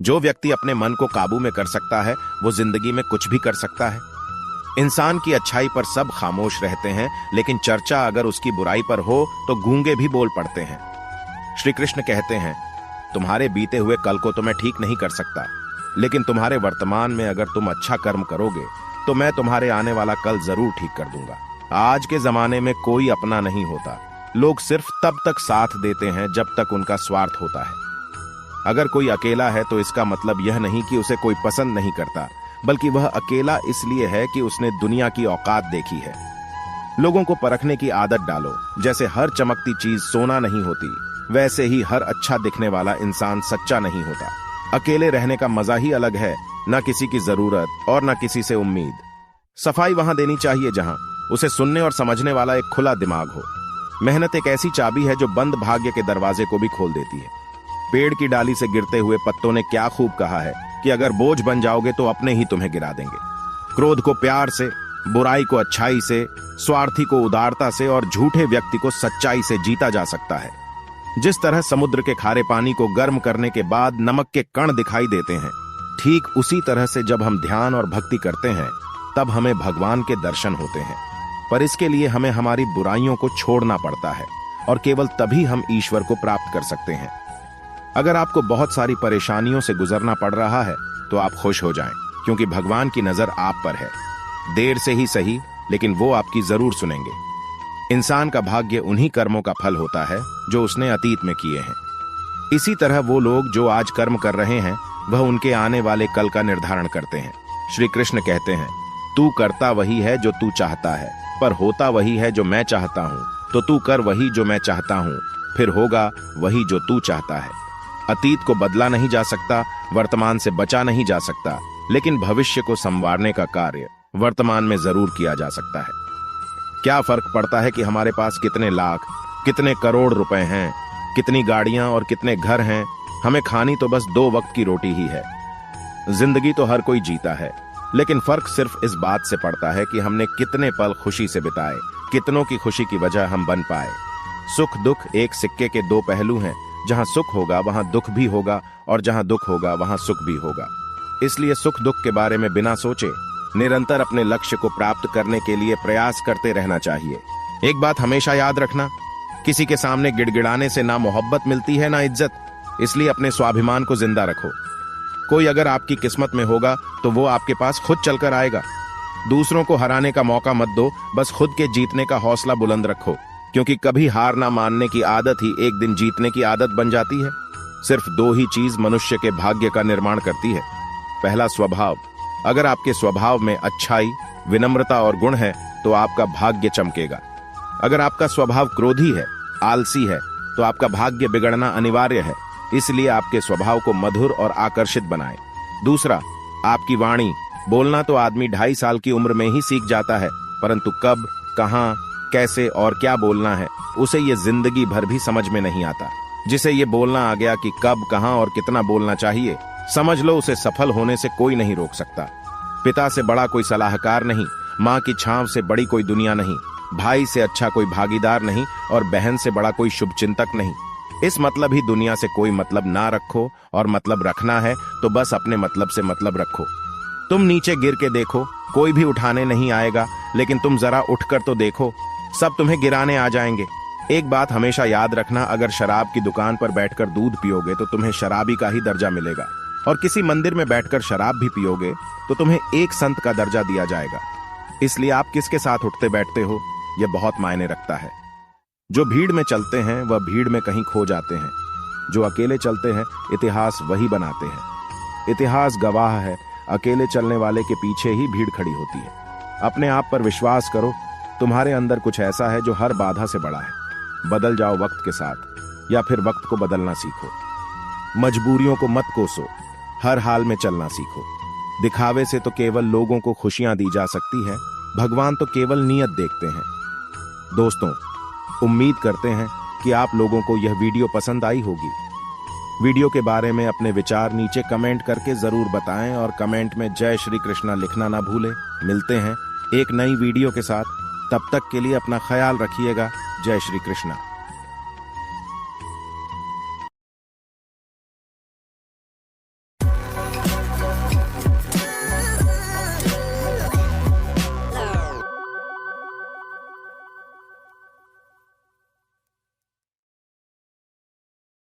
जो व्यक्ति अपने मन को काबू में कर सकता है वो जिंदगी में कुछ भी कर सकता है। इंसान की अच्छाई पर सब खामोश रहते हैं, लेकिन चर्चा अगर उसकी बुराई पर हो तो गूंगे भी बोल पड़ते हैं। श्री कृष्ण कहते हैं, तुम्हारे बीते हुए कल को तो मैं ठीक नहीं कर सकता, लेकिन तुम्हारे वर्तमान में अगर तुम अच्छा कर्म करोगे तो मैं तुम्हारे आने वाला कल जरूर ठीक कर दूंगा। आज के जमाने में कोई अपना नहीं होता। लोग सिर्फ तब तक साथ देते हैं जब तक उनका स्वार्थ होता है। अगर कोई अकेला है तो इसका मतलब यह नहीं कि उसे कोई पसंद नहीं करता, बल्कि वह अकेला इसलिए है कि उसने दुनिया की औकात देखी है। लोगों को परखने की आदत डालो। जैसे हर चमकती चीज सोना नहीं होती, वैसे ही हर अच्छा दिखने वाला इंसान सच्चा नहीं होता। अकेले रहने का मजा ही अलग है, न किसी की जरूरत और न किसी से उम्मीद। सफाई वहां देनी चाहिए जहां उसे सुनने और समझने वाला एक खुला दिमाग हो। मेहनत एक ऐसी चाबी है जो बंद भाग्य के दरवाजे को भी खोल देती है। पेड़ की डाली से गिरते हुए पत्तों ने क्या खूब कहा है कि अगर बोझ बन जाओगे तो अपने ही तुम्हें गिरा देंगे। क्रोध को प्यार से, बुराई को अच्छाई से, स्वार्थी को उदारता से और झूठे व्यक्ति को सच्चाई से जीता जा सकता है। जिस तरह समुद्र के खारे पानी को गर्म करने के बाद नमक के कण दिखाई देते हैं, ठीक उसी तरह से जब हम ध्यान और भक्ति करते हैं तब हमें भगवान के दर्शन होते हैं। पर इसके लिए हमें हमारी बुराइयों को छोड़ना पड़ता है और केवल तभी हम ईश्वर को प्राप्त कर सकते हैं। अगर आपको बहुत सारी परेशानियों से गुजरना पड़ रहा है तो आप खुश हो जाएं, क्योंकि भगवान की नजर आप पर है। देर से ही सही, लेकिन वो आपकी जरूर सुनेंगे। इंसान का भाग्य उन्हीं कर्मों का फल होता है जो उसने अतीत में किए हैं। इसी तरह वो लोग जो आज कर्म कर रहे हैं वह उनके आने वाले कल का निर्धारण करते हैं। श्री कृष्ण कहते हैं, तू करता वही है जो तू चाहता है, पर होता वही है जो मैं चाहता हूँ। तो तू कर वही जो मैं चाहता हूँ, फिर होगा वही जो तू चाहता है। अतीत को बदला नहीं जा सकता, वर्तमान से बचा नहीं जा सकता, लेकिन भविष्य को संवारने का कार्य वर्तमान में जरूर किया जा सकता है। क्या फर्क पड़ता है कि हमारे पास कितने लाख, कितने करोड़ रुपए हैं, कितनी गाड़ियां और कितने घर हैं। हमें खानी तो बस 2 वक्त की रोटी ही है। जिंदगी तो हर कोई जीता है, लेकिन फर्क सिर्फ इस बात से पड़ता है कि हमने कितने पल खुशी से बिताए, कितनों की खुशी की वजह हम बन पाए। सुख दुख एक सिक्के के 2 पहलू हैं। जहां सुख होगा वहां दुख भी होगा, और जहां दुख होगा वहां सुख भी होगा। इसलिए सुख दुख के बारे में बिना सोचे निरंतर अपने लक्ष्य को प्राप्त करने के लिए प्रयास करते रहना चाहिए। एक बात हमेशा याद रखना, किसी के सामने गिड़गिड़ाने से ना मोहब्बत मिलती है ना इज्जत। इसलिए अपने स्वाभिमान को जिंदा रखो। कोई अगर आपकी किस्मत में होगा तो वो आपके पास खुद चलकर आएगा। दूसरों को हराने का मौका मत दो, बस खुद के जीतने का हौसला बुलंद रखो, क्योंकि कभी हार ना मानने की आदत ही एक दिन जीतने की आदत बन जाती है। सिर्फ 2 ही चीज मनुष्य के भाग्य का निर्माण करती है। पहला, स्वभाव। अगर आपके स्वभाव में अच्छाई, विनम्रता और गुण है तो आपका भाग्य चमकेगा। अगर आपका स्वभाव क्रोधी है, आलसी है, तो आपका भाग्य बिगड़ना अनिवार्य है। इसलिए आपके स्वभाव को मधुर और आकर्षित बनाएं। दूसरा, आपकी वाणी। बोलना तो आदमी 2.5 साल की उम्र में ही सीख जाता है, परंतु कब, कहां, कैसे और क्या बोलना है उसे ये जिंदगी भर भी समझ में नहीं आता। जिसे ये बोलना आ गया कि कब, कहां और कितना बोलना चाहिए, समझ लो उसे सफल होने से कोई नहीं रोक सकता। पिता से बड़ा कोई सलाहकार नहीं, माँ की छांव से बड़ी कोई दुनिया नहीं, भाई से अच्छा कोई भागीदार नहीं और बहन से बड़ा कोई शुभचिंतक नहीं। इस मतलब ही दुनिया से कोई मतलब ना रखो, और मतलब रखना है तो बस अपने मतलब से मतलब रखो। तुम नीचे गिर के देखो, कोई भी उठाने नहीं आएगा, लेकिन तुम जरा उठकर तो देखो, सब तुम्हें गिराने आ जाएंगे। एक बात हमेशा याद रखना, अगर शराब की दुकान पर बैठकर दूध पियोगे तो तुम्हें शराबी का ही दर्जा मिलेगा, और किसी मंदिर में बैठकर शराब भी पियोगे तो तुम्हें एक संत का दर्जा दिया जाएगा। इसलिए आप किसके साथ उठते बैठते हो यह बहुत मायने रखता है। जो भीड़ में चलते हैं वह भीड़ में कहीं खो जाते हैं, जो अकेले चलते हैं इतिहास वही बनाते हैं। इतिहास गवाह है, अकेले चलने वाले के पीछे ही भीड़ खड़ी होती है। अपने आप पर विश्वास करो, तुम्हारे अंदर कुछ ऐसा है जो हर बाधा से बड़ा है। बदल जाओ वक्त के साथ, या फिर वक्त को बदलना सीखो। मजबूरियों को मत कोसो, हर हाल में चलना सीखो। दिखावे से तो केवल लोगों को खुशियां दी जा सकती है, भगवान तो केवल नियत देखते हैं। दोस्तों, उम्मीद करते हैं कि आप लोगों को यह वीडियो पसंद आई होगी। वीडियो के बारे में अपने विचार नीचे कमेंट करके जरूर बताएं, और कमेंट में जय श्री कृष्णा लिखना ना भूलें। मिलते हैं एक नई वीडियो के साथ, तब तक के लिए अपना ख्याल रखिएगा। जय श्री कृष्णा।